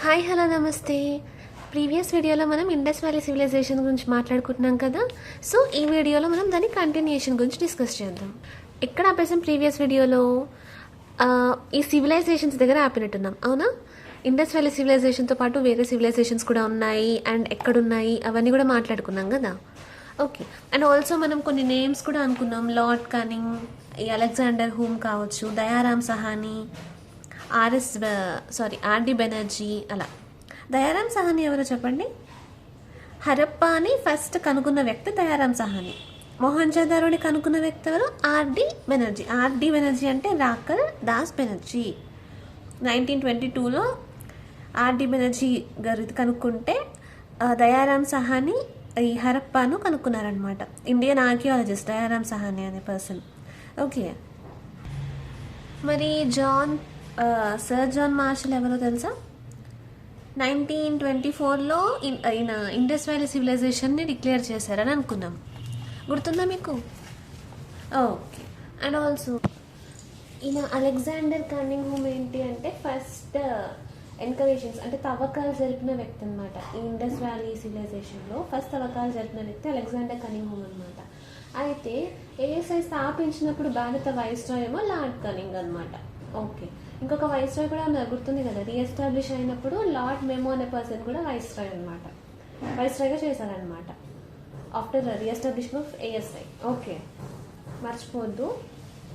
Hi hello నమస్తే. Previous వీడియోలో మనం ఇండస్ వ్యాలీ సివిలైజేషన్ గురించి మాట్లాడుకుంటున్నాం కదా. సో ఈ వీడియోలో మనం దాని కంటిన్యూషన్ గురించి డిస్కస్ చేద్దాం. ఎక్కడ ఆపేసాం ప్రీవియస్ వీడియోలో? ఈ సివిలైజేషన్స్ దగ్గర ఆపినట్టున్నాం, అవునా? ఇండస్ వ్యాలీ సివిలైజేషన్తో పాటు వేరే సివిలైజేషన్స్ కూడా ఉన్నాయి అండ్ ఎక్కడున్నాయి అవన్నీ కూడా మాట్లాడుకున్నాం కదా. ఓకే, అండ్ ఆల్సో మనం కొన్ని నేమ్స్ కూడా అనుకున్నాం. లార్డ్ కనింగ్, ఈ అలెగ్జాండర్ హూమ్ కావచ్చు, దయారాం సహానీ, ఆర్డి బెనర్జీ. అలా దయారాం సహానీ ఎవరో చెప్పండి. హరప్పాని ఫస్ట్ కనుక్కున్న వ్యక్తి దయారాం సహానీ. మొహంజదారోని కనుక్కున్న వ్యక్తి ఎవరు? ఆర్డి బెనర్జీ అంటే రాకర్ దాస్ బెనర్జీ. 1922లో ఆర్డి బెనర్జీ గారు ఇది కనుక్కుంటే దయారాం సహానీ ఈ హరప్పాను కనుక్కున్నారనమాట. ఇండియన్ ఆర్కియాలజిస్ట్ దయారాం సహానీ అనే పర్సన్. ఓకే, మరి సర్ జాన్ మార్షల్ ఎవరో తెలుసా? 1924లో ఈయన ఇండస్ వ్యాలీ సివిలైజేషన్ని డిక్లేర్ చేశారని అనుకున్నాం. గుర్తుందా మీకు? ఓకే, అండ్ ఆల్సో ఈయన అలెగ్జాండర్ కనింగ్ హూమ్ ఏంటి అంటే ఫస్ట్ ఎన్కవేషన్స్ అంటే తవ్వకాలు జరిపిన వ్యక్తి అనమాట. ఈ ఇండస్ వ్యాలీ సివిలైజేషన్లో ఫస్ట్ తవ్వకాలు జరిపిన వ్యక్తి అలెగ్జాండర్ కనింగ్ హూమ్ అనమాట. అయితే ఏఎస్ఐ స్థాపించినప్పుడు భారత వైస్రాయ్ ఏమో లార్డ్ కనింగ్ అనమాట. ఓకే, ఇంకొక వైస్రాయ్ కూడా గుర్తుంది కదా, రీఎస్టాబ్లిష్ అయినప్పుడు లార్డ్ మెమో అనే పర్సన్ కూడా వైస్రాయ్ అనమాట, వైస్రాయ్గా చేశారనమాట after re-establishment of ASI. Okay, మర్చిపోవద్దు.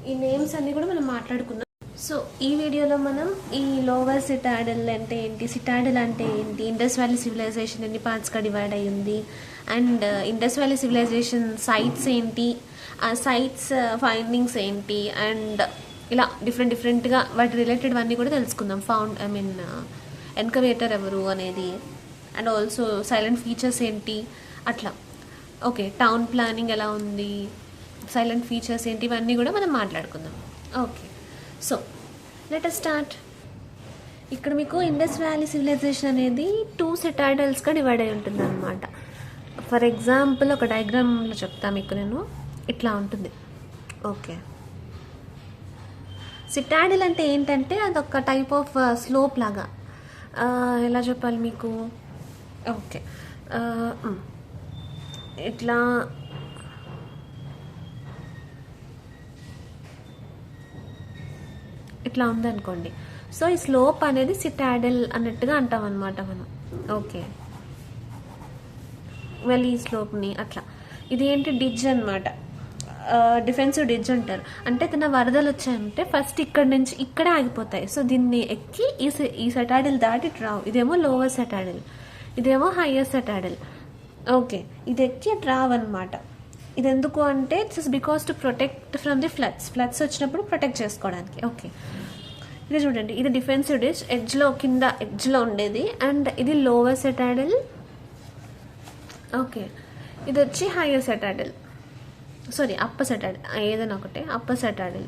ఈ నేమ్స్ అన్నీ కూడా మనం మాట్లాడుకున్నాం. సో ఈ వీడియోలో మనం ఈ లోవర్ సిటాడల్ అంటే ఏంటి, సిటాడల్ అంటే ఏంటి, ఇండస్ వ్యాలీ సివిలైజేషన్ ఎన్ని పార్ట్స్గా డివైడ్ అయ్యింది, and Indus valley civilisation sites ఏంటి, ఆ సైట్స్ ఫైండింగ్స్ ఏంటి, అండ్ ఇలా డిఫరెంట్గా వాటి రిలేటెడ్ అన్నీ కూడా తెలుసుకుందాం. ఎన్కవేటర్ ఎవరు అనేది, అండ్ ఆల్సో సైలెంట్ ఫీచర్స్ ఏంటి అట్లా. ఓకే, టౌన్ ప్లానింగ్ ఎలా ఉంది, సైలెంట్ ఫీచర్స్ ఏంటి, ఇవన్నీ కూడా మనం మాట్లాడుకుందాం. Okay, so let us start. ఇక్కడ మీకు ఇండస్ వ్యాలీ సివిలైజేషన్ అనేది 2 సిటాడల్స్గా డివైడ్ అయి ఉంటుంది అనమాట. ఫర్ ఎగ్జాంపుల్ ఒక డయాగ్రామ్లో చెప్తాను మీకు నేను. ఇట్లా ఉంటుంది. ఓకే, సిటాడిల్ అంటే ఏంటంటే అదొక టైప్ ఆఫ్ స్లోప్ లాగా. ఎలా చెప్పాలి మీకు? ఓకే, ఇట్లా ఇట్లా ఉందనుకోండి. సో ఈ స్లోప్ అనేది సిటాడిల్ అన్నట్టుగా అంటాం అనమాట మనం. ఓకే, మళ్ళీ ఈ స్లోప్ని అట్లా. ఇది ఏంటి? డిడ్జ్ అనమాట, డిఫెన్సివ్ డిడ్జ్ అంటారు. అంటే తన వరదలు వచ్చాయంటే ఫస్ట్ ఇక్కడ నుంచి ఇక్కడే ఆగిపోతాయి. సో దీన్ని ఎక్కి ఈ సెటాడిల్ దాటి రావు. ఇదేమో లోవర్ సెటాడిల్, ఇదేమో హయ్యర్ సెటాడిల్. ఓకే, ఇది ఎక్కి రావన్నమాట. ఇది ఎందుకు అంటే it's because to protect from the floods వచ్చినప్పుడు ప్రొటెక్ట్ చేసుకోవడానికి. ఓకే, ఇది చూడండి, ఇది డిఫెన్సివ్ డిడ్జ్ కింద ఎడ్జ్లో ఉండేది, అండ్ ఇది లోవర్ సెటాడిల్. ఓకే, ఇది వచ్చి హయ్యర్ సెటాడిల్, అప్పర్ సెటాడిల్, ఏదైనా ఒకటే అప్పర్ సెటాడిల్.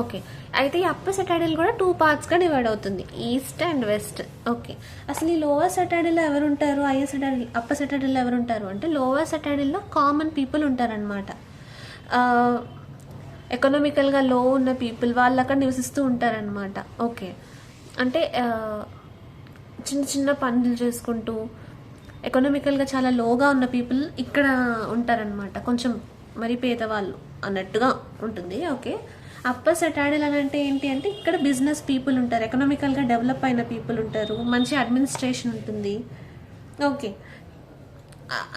ఓకే, అయితే ఈ అప్పర్ సెటాడిల్ కూడా 2 పార్ట్స్గా డివైడ్ అవుతుంది, ఈస్ట్ అండ్ వెస్ట్. ఓకే, అసలు ఈ లోవర్ సెటాడిల్లో ఎవరు ఉంటారు, అప్పర్ సెటాడిల్లో ఎవరు ఉంటారు అంటే లోవర్ సెటాడిల్లో కామన్ పీపుల్ ఉంటారనమాట. ఎకనామికల్గా లో ఉన్న పీపుల్ వాళ్ళు అక్కడ నివసిస్తూ ఉంటారనమాట. ఓకే, అంటే చిన్న చిన్న పనులు చేసుకుంటూ ఎకనామికల్గా చాలా లోగా ఉన్న పీపుల్ ఇక్కడ ఉంటారనమాట, కొంచెం మరి పేదవాళ్ళు అన్నట్టుగా ఉంటుంది. ఓకే, అప్పర్ సెటాడిల్ అని అంటే ఏంటి అంటే ఇక్కడ బిజినెస్ పీపుల్ ఉంటారు, ఎకనామికల్గా డెవలప్ అయిన పీపుల్ ఉంటారు, మంచి అడ్మినిస్ట్రేషన్ ఉంటుంది. ఓకే,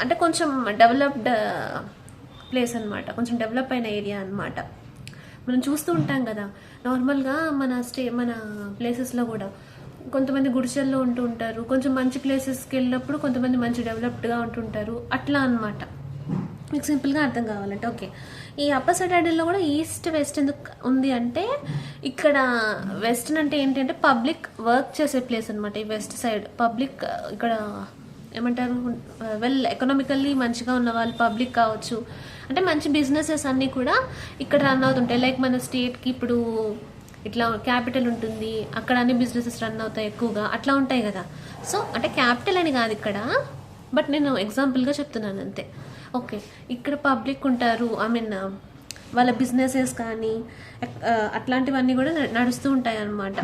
అంటే కొంచెం డెవలప్డ్ ప్లేస్ అనమాట, కొంచెం డెవలప్ అయిన ఏరియా అనమాట. మనం చూస్తూ ఉంటాం కదా నార్మల్గా మన ప్లేసెస్లో కూడా కొంతమంది గుడిసెల్లో ఉంటూ ఉంటారు, కొంచెం మంచి ప్లేసెస్కి వెళ్ళినప్పుడు కొంతమంది మంచి డెవలప్డ్గా ఉంటుంటారు, అట్లా అనమాట. మీకు సింపుల్గా అర్థం కావాలంటే. ఓకే, ఈ అప్పర్ సెటాడిల్లో కూడా ఈస్ట్ వెస్ట్ ఎందుకు ఉంది అంటే ఇక్కడ వెస్టర్న్ అంటే ఏంటి అంటే పబ్లిక్ వర్క్ చేసే ప్లేస్ అనమాట. ఈ వెస్ట్ సైడ్ పబ్లిక్, ఇక్కడ ఏమంటారు, ఎకనామికల్లీ మంచిగా ఉన్న వాళ్ళు పబ్లిక్ కావచ్చు, అంటే మంచి బిజినెసెస్ అన్నీ కూడా ఇక్కడ రన్ అవుతుంటాయి. లైక్ మన స్టేట్కి ఇప్పుడు ఇట్లా క్యాపిటల్ ఉంటుంది, అక్కడ అన్ని బిజినెసెస్ రన్ అవుతాయి ఎక్కువగా, అట్లా ఉంటాయి కదా. సో అంటే క్యాపిటల్ అని కాదు ఇక్కడ, బట్ నేను ఎగ్జాంపుల్గా చెప్తున్నాను అంతే. ఓకే, ఇక్కడ పబ్లిక్ ఉంటారు, వాళ్ళ బిజినెసెస్ కానీ అట్లాంటివన్నీ కూడా నడుస్తూ ఉంటాయి అన్నమాట.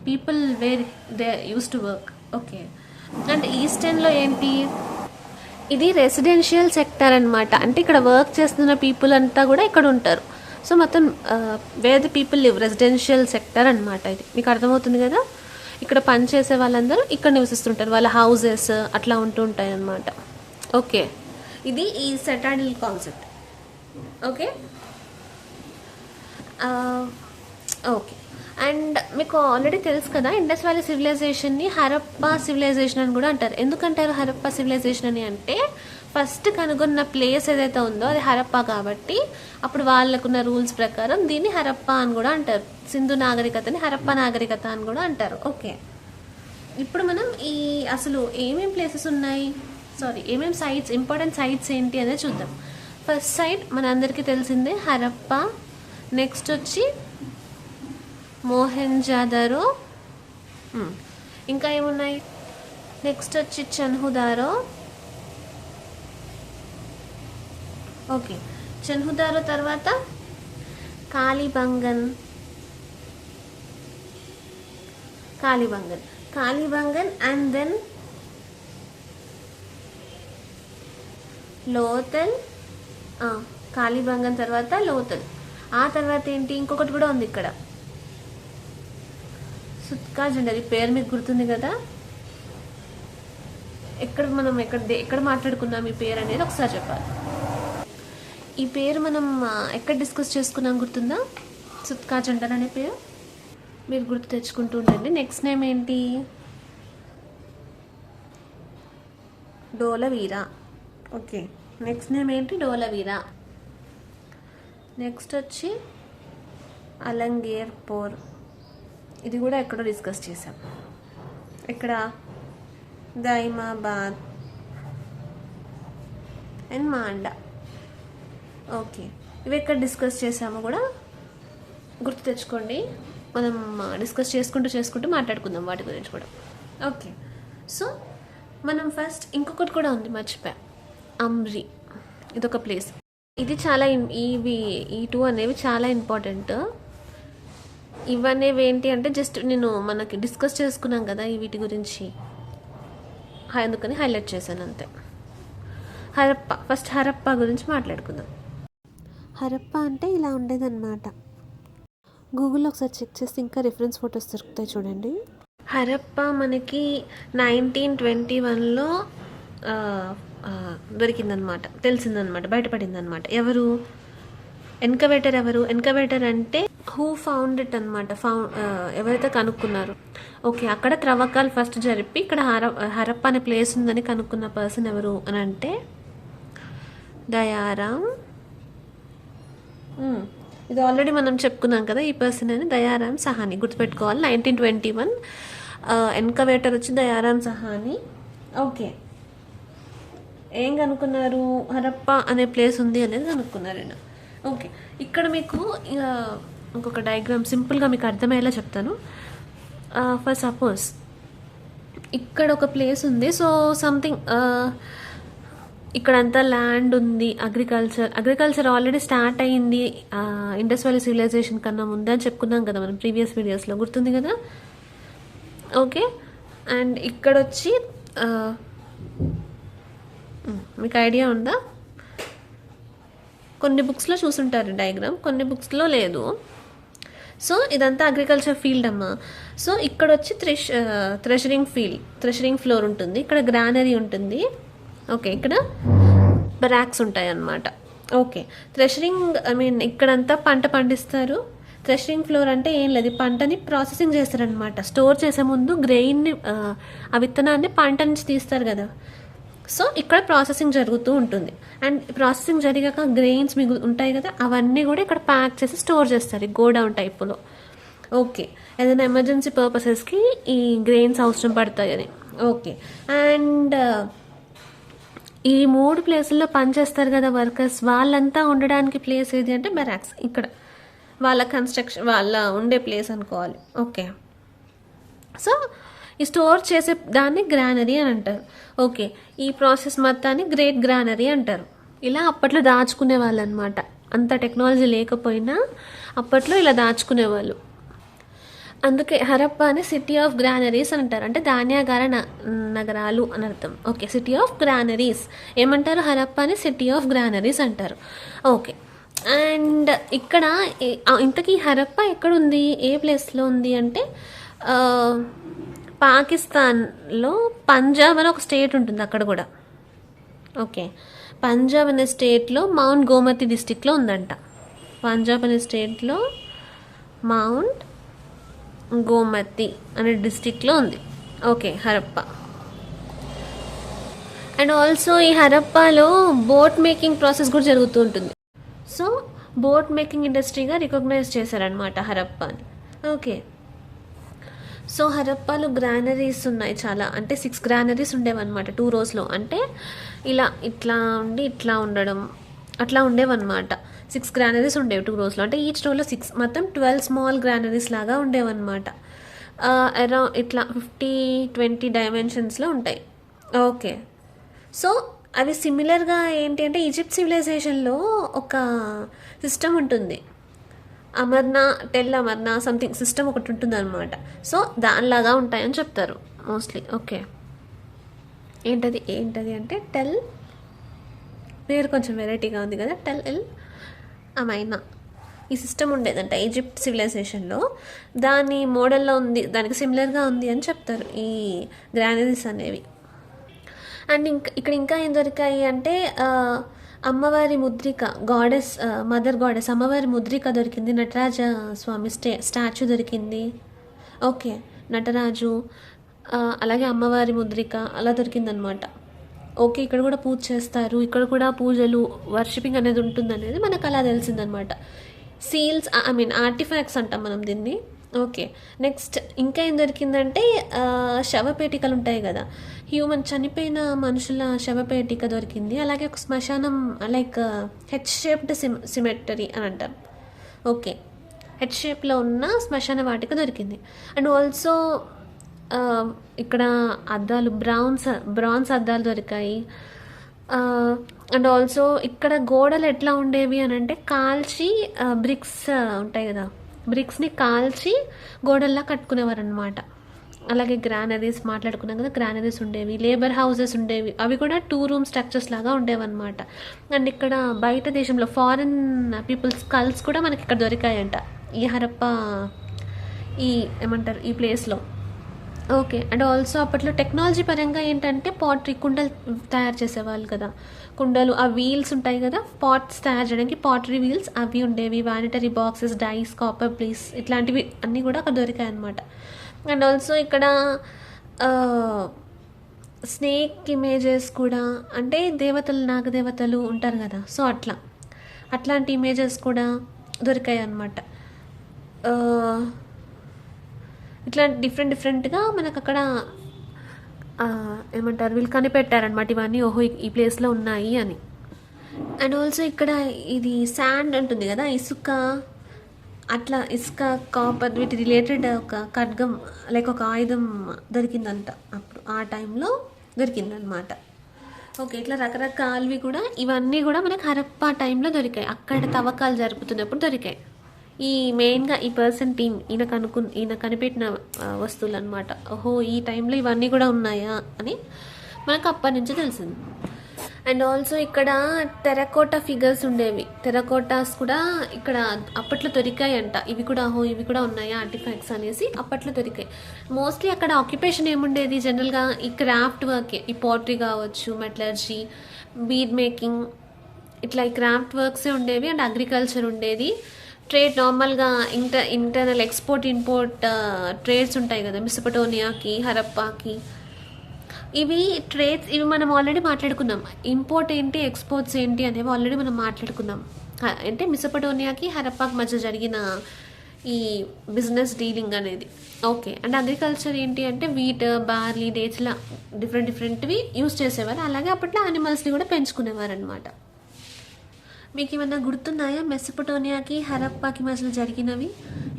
People where they use to work. Okay. And ఈస్టర్న్లో ఏంటి, ఇది రెసిడెన్షియల్ సెక్టర్ అనమాట. అంటే ఇక్కడ వర్క్ చేస్తున్న పీపుల్ అంతా కూడా ఇక్కడ ఉంటారు. సో మొత్తం wear the people live, residential sector అనమాట. ఇది మీకు అర్థమవుతుంది కదా. ఇక్కడ పని చేసే వాళ్ళందరూ ఇక్కడ నివసిస్తుంటారు, వాళ్ళ హౌజెస్ అట్లా ఉంటూ ఉంటాయి అన్నమాట. ఓకే, ఇది ఈ సెటాడిల్ కాన్సెప్ట్. Okay okay. అండ్ మీకు ఆల్రెడీ తెలుసు కదా, ఇండస్ వ్యాలీ సివిలైజేషన్ని హరప్పా సివిలైజేషన్ అని కూడా అంటారు. ఎందుకంటారు హరప్పా సివిలైజేషన్ అని అంటే, ఫస్ట్ కనుగొన్న ప్లేస్ ఏదైతే ఉందో అది హరప్పా కాబట్టి అప్పుడు వాళ్ళకున్న రూల్స్ ప్రకారం దీన్ని హరప్పా అని కూడా అంటారు. సింధు నాగరికతని హరప్పా నాగరికత అని కూడా అంటారు. ఓకే, ఇప్పుడు మనం ఈ అసలు ఏమేం ప్లేసెస్ ఉన్నాయి, ఏమేం సైట్స్, ఇంపార్టెంట్ సైట్స్ ఏంటి అనేది చూద్దాం. ఫస్ట్ సైట్ మనందరికీ తెలిసిందే హరప్పా. నెక్స్ట్ వచ్చి మోహెంజోదారో. ఇంకా ఏమున్నాయి, నెక్స్ట్ వచ్చి చెన్హుదారో. ఓకే, చెన్హుదారో తర్వాత కాళీబంగన్ అండ్ దెన్ లోథల్. కాళీబంగన్ తర్వాత లోథల్. ఆ తర్వాత ఏంటి, ఇంకొకటి కూడా ఉంది ఇక్కడ, సుత్కా జెండర్. ఈ పేరు మీకు గుర్తుంది కదా, మనం ఎక్కడ మాట్లాడుకున్నాం ఈ పేరు అనేది ఒకసారి చెప్పాలి. ఈ పేరు మనం ఎక్కడ డిస్కస్ చేసుకున్నాం గుర్తుందా, సుత్కా జెండర్ అనే పేరు మీరు గుర్తు తెచ్చుకుంటూ ఉండండి. నెక్స్ట్ నేమ్ ఏంటి, డోలవీరా. ఓకే, నెక్స్ట్ నేమ్ ఏంటి, డోలవీరా. నెక్స్ట్ వచ్చి అలంగేర్ పోర్. ఇది కూడా ఎక్కడో డిస్కస్ చేసాం, ఇక్కడ దైమాబాద్ అండ్ మాండా. ఓకే, ఇవి ఎక్కడ డిస్కస్ చేసామో కూడా గుర్తు తెచ్చుకోండి. మనం డిస్కస్ చేసుకుంటూ మాట్లాడుకుందాం వాటి గురించి కూడా. ఓకే, సో మనం ఫస్ట్ ఇంకొకటి కూడా ఉంది, మర్చిపోయా, అమ్రి. ఇదొక ప్లేస్. ఇది చాలా ఈ టూ అనేవి చాలా ఇంపార్టెంట్. ఇవనేవి ఏంటి అంటే జస్ట్ మనకి డిస్కస్ చేసుకున్నాం కదా వీటి గురించి, అందుకని హైలైట్ చేశాను అంతే. ఫస్ట్ హరప్పా గురించి మాట్లాడుకుందాం. హరప్పా అంటే ఇలా ఉండేదన్నమాట. గూగుల్లో ఒకసారి చెక్ చేస్తే ఇంకా రిఫరెన్స్ ఫొటోస్ దొరుకుతాయి చూడండి. హరప్పా మనకి 1921లో దొరికిందనమాట, తెలిసిందనమాట, బయటపడిందనమాట. ఎన్కవేటర్ అంటే హూ ఫౌండ్ ఇట్ అనమాట, ఎవరైతే కనుక్కున్నారు. ఓకే, అక్కడ త్రవ్వకాలు ఫస్ట్ జరిపి ఇక్కడ హరప్పా అనే ప్లేస్ ఉందని కనుక్కున్న పర్సన్ ఎవరు అని అంటే దయారాం. ఇది ఆల్రెడీ మనం చెప్పుకున్నాం కదా, ఈ పర్సన్ అని దయారాం సహాని. గుర్తుపెట్టుకోవాలి, 1921 ఎన్కవేటర్ వచ్చి దయారాం సహాని. ఓకే, ఏం కనుక్కున్నారు, హరప్పా అనే ప్లేస్ ఉంది అనేది కనుక్కున్నారు. ఓకే, ఇక్కడ మీకు ఇంకొక డయాగ్రామ్ సింపుల్గా మీకు అర్థమయ్యేలా చెప్తాను. ఫర్ సపోజ్ ఇక్కడ ఒక ప్లేస్ ఉంది. సో సంథింగ్ ఇక్కడంతా ల్యాండ్ ఉంది, అగ్రికల్చర్ ఆల్రెడీ స్టార్ట్ అయ్యింది ఇండస్ వ్యాలీ సివిలైజేషన్ కన్నా ముందే అని చెప్పుకున్నాం కదా మనం ప్రీవియస్ వీడియోస్లో, గుర్తుంది కదా. ఓకే, అండ్ ఇక్కడ వచ్చి మీకు ఐడియా ఉందా, కొన్ని బుక్స్లో చూసుంటారు డయాగ్రామ్, కొన్ని బుక్స్లో లేదు. సో ఇదంతా అగ్రికల్చర్ ఫీల్డ్ అమ్మా. సో ఇక్కడ వచ్చి థ్రెషరింగ్ ఫ్లోర్ ఉంటుంది, ఇక్కడ గ్రానరీ ఉంటుంది. ఓకే, ఇక్కడ బ్రాక్స్ ఉంటాయి అన్నమాట. ఓకే, ఇక్కడంతా పంట పండిస్తారు. థ్రెషరింగ్ ఫ్లోర్ అంటే ఏం లేదు, పంటని ప్రాసెసింగ్ చేస్తారనమాట. స్టోర్ చేసే ముందు గ్రెయిన్ని, ఆ విత్తనాన్ని పంట నుంచి తీస్తారు కదా. సో ఇక్కడ ప్రాసెసింగ్ జరుగుతూ ఉంటుంది. అండ్ ప్రాసెసింగ్ జరిగాక గ్రెయిన్స్ ఉంటాయి కదా, అవన్నీ కూడా ఇక్కడ ప్యాక్ చేసి స్టోర్ చేస్తారు గోడౌన్ టైపులో. ఓకే, ఏదైనా ఎమర్జెన్సీ పర్పసెస్కి ఈ గ్రెయిన్స్ అవసరం పడతాయి అని. ఓకే, అండ్ ఈ 3 ప్లేసుల్లో పనిచేస్తారు కదా వర్కర్స్, వాళ్ళంతా ఉండడానికి ప్లేస్ ఏది అంటే బెరాక్స్. ఇక్కడ వాళ్ళ ఉండే ప్లేస్ అనుకోవాలి. ఓకే, సో ఈ స్టోర్ చేసే దాన్ని గ్రానరీ అని అంటారు. ఓకే, ఈ ప్రాసెస్ మొత్తాన్ని గ్రేట్ గ్రానరీ అంటారు. ఇలా అప్పట్లో దాచుకునే వాళ్ళు అనమాట. అంత టెక్నాలజీ లేకపోయినా అప్పట్లో ఇలా దాచుకునేవాళ్ళు. అందుకే హరప్ప అని సిటీ ఆఫ్ గ్రానరీస్ అని అంటారు. అంటే ధాన్యాగార నగరాలు అని అర్థం. ఓకే, సిటీ ఆఫ్ గ్రానరీస్ ఏమంటారు? హరప్ప అని సిటీ ఆఫ్ గ్రానరీస్ అంటారు. ఓకే. అండ్ ఇక్కడ ఇంతకీ హరప్ప ఎక్కడుంది, ఏ ప్లేస్లో ఉంది అంటే ఆ, పాకిస్తాన్లో పంజాబ్ అని ఒక స్టేట్ ఉంటుంది అక్కడ కూడా. ఓకే, పంజాబ్ అనే స్టేట్లో మౌంట్ గోమతి డిస్టిక్లో ఉందంట. పంజాబ్ అనే స్టేట్లో మౌంట్ గోమతి అనే డిస్టిక్లో ఉంది. ఓకే, హరప్ప. అండ్ ఆల్సో ఈ హరప్పాలో బోట్ మేకింగ్ ప్రాసెస్ కూడా జరుగుతూ ఉంటుంది. సో బోట్ మేకింగ్ ఇండస్ట్రీగా రికగ్నైజ్ చేశారనమాట హరప్పాని. ఓకే. సో హరప్పాలో గ్రానరీస్ ఉన్నాయి చాలా, అంటే 6 గ్రానరీస్ ఉండేవన్నమాట 2 rows. అంటే ఇట్లా ఉండి ఇట్లా ఉండడం అట్లా ఉండేవన్నమాట. 6 గ్రానరీస్ ఉండేవి 2 rows. అంటే ఈచ్ రోలో 6, మొత్తం 12 స్మాల్ గ్రానరీస్ లాగా ఉండేవన్నమాట. అరౌండ్ ఇట్లా 50-20 డైమెన్షన్స్లో ఉంటాయి. ఓకే. సో అవి సిమిలర్గా ఏంటి అంటే ఈజిప్ట్ సివిలైజేషన్లో ఒక సిస్టమ్ ఉంటుంది, టెల్ అమర్నా సంథింగ్ సిస్టమ్ ఒకటి ఉంటుంది అనమాట. సో దానిలాగా ఉంటాయని చెప్తారు మోస్ట్లీ. ఓకే, ఏంటది అంటే టెల్, పేరు కొంచెం వెరైటీగా ఉంది కదా, టెల్ ఎల్ అమైనా. ఈ సిస్టమ్ ఉండేదంట ఈజిప్ట్ సివిలైజేషన్లో, దాని మోడల్లో ఉంది, దానికి సిమిలర్గా ఉంది అని చెప్తారు ఈ గ్రానరీస్ అనేవి. అండ్ ఇక్కడ ఇంకా ఏం దొరికాయి అంటే అమ్మవారి ముద్రిక, గాడెస్, మదర్ గాడెస్ అమ్మవారి ముద్రిక దొరికింది, నటరాజ స్వామి స్టాచ్యూ దొరికింది. ఓకే, నటరాజు, అలాగే అమ్మవారి ముద్రిక అలా దొరికిందనమాట. ఓకే, ఇక్కడ కూడా పూజ చేస్తారు, ఇక్కడ కూడా పూజలు, వర్షిపింగ్ అనేది ఉంటుంది అనేది మనకు అలా తెలిసిందనమాట. సీల్స్, ఆర్టిఫాక్ట్స్ అంటాం మనం దీన్ని. ఓకే, నెక్స్ట్ ఇంకా ఏం దొరికిందంటే శవపేటికలు ఉంటాయి కదా, చనిపోయిన మనుషుల శవపేటిక దొరికింది. అలాగే ఒక శ్మశానం, లైక్ హెచ్ షేప్డ్ సిమెటరీ అని అంటారు. ఓకే, హెచ్ షేప్లో ఉన్న శ్మశాన వాటిక దొరికింది. అండ్ ఆల్సో ఇక్కడ అద్దాలు, బ్రాన్స్ అద్దాలు దొరికాయి. అండ్ ఆల్సో ఇక్కడ గోడలు ఎట్లా ఉండేవి అని అంటే కాల్చి, బ్రిక్స్ ఉంటాయి కదా, బ్రిక్స్ని కాల్చి గోడల్లా కట్టుకునేవారు అనమాట. అలాగే గ్రానరీస్ మాట్లాడుకున్నాం కదా, గ్రానరీస్ ఉండేవి. లేబర్ హౌసెస్ ఉండేవి, అవి కూడా 2 room స్ట్రక్చర్స్ లాగా ఉండేవన్నమాట. అండ్ ఇక్కడ బయట దేశంలో ఫారిన్ పీపుల్స్ స్కల్స్ కూడా మనకి ఇక్కడ దొరికాయంట ఈ హరప్ప ఈ ప్లేస్లో. ఓకే. అండ్ ఆల్సో అప్పట్లో టెక్నాలజీ పరంగా ఏంటంటే పాటరీ, కుండలు తయారు చేసేవాళ్ళు కదా, కుండలు, ఆ వీల్స్ ఉంటాయి కదా పాట్స్ తయారు చేయడానికి, పాటరీ వీల్స్ అవి ఉండేవి. వానిటరీ బాక్సెస్, డైస్, కాపర్ ప్లేట్స్ ఇట్లాంటివి అన్నీ కూడా అక్కడ దొరికాయి అనమాట. అండ్ ఆల్సో ఇక్కడ స్నేక్ ఇమేజెస్ కూడా, అంటే దేవతలు, నాగదేవతలు ఉంటారు కదా, సో అట్లాంటి ఇమేజెస్ కూడా దొరికాయి అన్నమాట. ఇట్లా డిఫరెంట్గా మనకు అక్కడ వీళ్ళు కనిపెట్టారనమాట ఇవన్నీ, ఓహో ఈ ప్లేస్లో ఉన్నాయి అని. అండ్ ఆల్సో ఇక్కడ ఇది శాండ్ ఉంటుంది కదా, ఇసుక, కాపర్ వీటి రిలేటెడ్ ఒక ఖడ్గం, లైక్ ఒక ఆయుధం దొరికిందంట అప్పుడు, ఆ టైంలో దొరికిందనమాట. ఓకే, ఇట్లా రకరకాలవి కూడా, ఇవన్నీ కూడా మనకు హరప్పా టైంలో దొరికాయి, అక్కడ తవ్వకాలు జరుపుతున్నప్పుడు దొరికాయి. ఈ మెయిన్గా ఈ పర్సన్ టీమ్ ఈయన కనిపెట్టిన వస్తువులు అనమాట. ఓహో ఈ టైంలో ఇవన్నీ కూడా ఉన్నాయా అని మనకు అప్పటి నుంచి తెలిసింది. అండ్ ఆల్సో ఇక్కడ టెరకోటా ఫిగర్స్ ఉండేవి, టెరకోటాస్ కూడా ఇక్కడ అప్పట్లో దొరికాయంట. ఇవి కూడా ఉన్నాయా ఆర్టిఫాక్ట్స్ అనేసి అప్పట్లో దొరికాయి. మోస్ట్లీ అక్కడ ఆక్యుపేషన్ ఏముండేది జనరల్గా, ఈ క్రాఫ్ట్ వర్క్, ఈ పాటరీ కావచ్చు, మెటలర్జీ, బీడ్ మేకింగ్, ఇట్లా ఈ క్రాఫ్ట్ వర్క్సే ఉండేవి. అండ్ అగ్రికల్చర్ ఉండేది. ట్రేడ్ నార్మల్గా ఇంటర్నల్ ఎక్స్పోర్ట్ ఇంపోర్ట్ ట్రేడ్స్ ఉంటాయి కదా, మెసొపటోమియాకి, హరప్పాకి, ఇవి ట్రేడ్స్, ఇవి మనం ఆల్రెడీ మాట్లాడుకున్నాం. ఇంపోర్ట్ ఏంటి, ఎక్స్పోర్ట్స్ ఏంటి అనేవి ఆల్రెడీ మనం మాట్లాడుకున్నాం. అంటే మెసొపటోమియాకి హరప్పాకి మధ్య జరిగిన ఈ బిజినెస్ డీలింగ్ అనేది. ఓకే. అండ్ అగ్రికల్చర్ ఏంటి అంటే వీట్, బార్లీ, డేట్స్, ఇలా డిఫరెంట్వి యూస్ చేసేవారు. అలాగే అప్పట్లో యానిమల్స్ని కూడా పెంచుకునేవారు అనమాట. మీకు ఏమన్నా గుర్తున్నాయా మెసొపటోమియాకి హరప్పాకి మధ్యలో జరిగినవి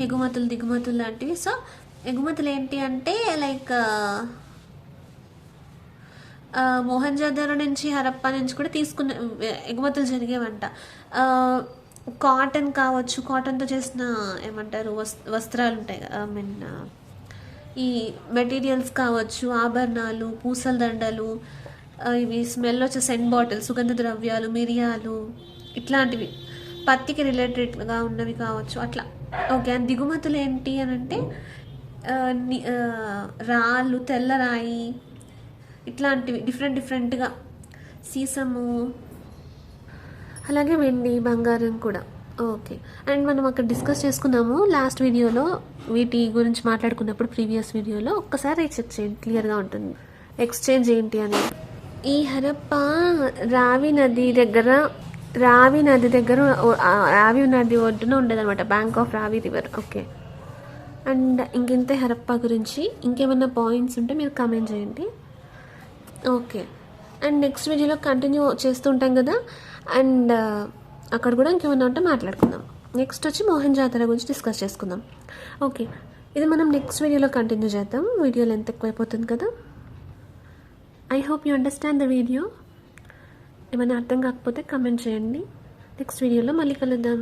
ఎగుమతులు దిగుమతులు లాంటివి? సో ఎగుమతులు ఏంటి అంటే లైక్ మోహన్జాదారో నుంచి, హరప్పా నుంచి కూడా ఎగుమతులు జరిగేవంట. కాటన్ కావచ్చు, కాటన్తో చేసిన ఏమంటారు వస్త్రాలు ఉంటాయి, ఐ మీన్ ఈ మెటీరియల్స్ కావచ్చు, ఆభరణాలు, పూసల దండలు, ఇవి స్మెల్ వచ్చే సెంట్ బాటిల్స్, సుగంధ ద్రవ్యాలు, మిరియాలు, ఇట్లాంటివి పత్తికి రిలేటెడ్గా ఉన్నవి కావచ్చు అట్లా. ఓకే, అండ్ దిగుమతులు ఏంటి అని అంటే రాళ్ళు, తెల్లరాయి, ఇట్లాంటివి డిఫరెంట్గా, సీసము, అలాగే వెండి, బంగారం కూడా. ఓకే, అండ్ మనం అక్కడ డిస్కస్ చేసుకున్నాము లాస్ట్ వీడియోలో, వీటి గురించి మాట్లాడుకున్నప్పుడు ప్రీవియస్ వీడియోలో. ఒక్కసారి చెక్ చేయండి, క్లియర్గా ఉంటుంది ఎక్స్చేంజ్ ఏంటి అని. ఈ హరప్ప రావి నది దగ్గర రావి నది ఒడ్డున ఉండేదన్నమాట, బ్యాంక్ ఆఫ్ రావి రివర్. ఓకే, అండ్ ఇంకెంతే హరప్ప గురించి. ఇంకేమైనా పాయింట్స్ ఉంటే మీరు కామెంట్ చేయండి. ఓకే, అండ్ నెక్స్ట్ వీడియోలో కంటిన్యూ చేస్తుంటాం కదా, అండ్ అక్కడ కూడా ఇంకేమైనా ఉంటే మాట్లాడుకుందాం. నెక్స్ట్ వచ్చి మోహన్ జాతర గురించి డిస్కస్ చేసుకుందాం. ఓకే, ఇది మనం నెక్స్ట్ వీడియోలో కంటిన్యూ చేద్దాం. వీడియో లెంత్ ఎక్కువైపోతుంది కదా. I hope you understand the video. ఏమైనా అర్థం కాకపోతే కామెంట్ చేయండి. నెక్స్ట్ వీడియోలో మళ్ళీ కలుద్దాం.